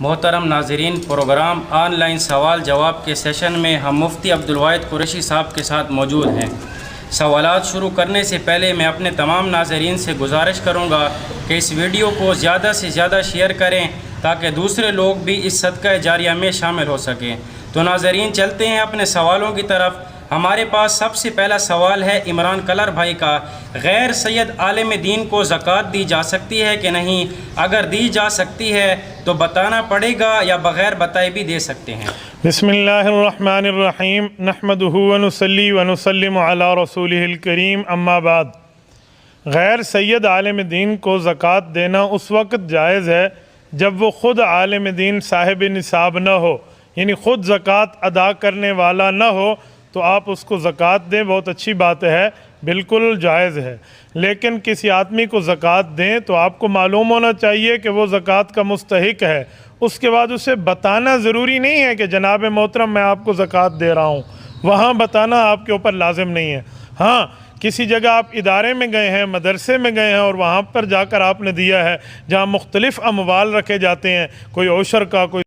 محترم ناظرین، programme on line سوال جواب کے سیشن میں ہم مفتی عبدالواحد قریشی صاحب کے ساتھ موجود ہیں۔ سوالات شروع کرنے سے پہلے میں اپنے تمام ناظرین سے گزارش کروں گا کہ اس ویڈیو کو زیادہ سے زیادہ شیئر کریں تاکہ دوسرے لوگ بھی اس صدقہ جاریہ میں شامل ہو سکیں۔ تو ناظرین، چلتے ہیں اپنے سوالوں کی طرف۔ ہمارے پاس سب سے پہلا سوال ہے عمران کلر بھائی کا۔ غیر سید عالم دین کو زکوٰۃ دی جا سکتی ہے کہ نہیں؟ اگر دی جا سکتی ہے تو بتانا پڑے گا یا بغیر بتائے بھی دے سکتے ہیں؟ بسم اللہ الرحمن الرحیم، نحمدہ ونصلی ونسلم علی رسولہ الکریم، اما بعد۔ غیر سید عالم دین کو زکوٰۃ دینا اس وقت جائز ہے جب وہ خود عالم دین صاحب نصاب نہ ہو، یعنی خود زکوٰۃ ادا کرنے والا نہ ہو تو آپ اس کو زکوٰۃ دیں، بہت اچھی بات ہے، بالکل جائز ہے۔ لیکن کسی آدمی کو زکوٰۃ دیں تو آپ کو معلوم ہونا چاہیے کہ وہ زکوٰۃ کا مستحق ہے۔ اس کے بعد اسے بتانا ضروری نہیں ہے کہ جناب محترم میں آپ کو زکوٰۃ دے رہا ہوں، وہاں بتانا آپ کے اوپر لازم نہیں ہے۔ ہاں، کسی جگہ آپ ادارے میں گئے ہیں، مدرسے میں گئے ہیں اور وہاں پر جا کر آپ نے دیا ہے جہاں مختلف اموال رکھے جاتے ہیں، کوئی عشر کا، کوئی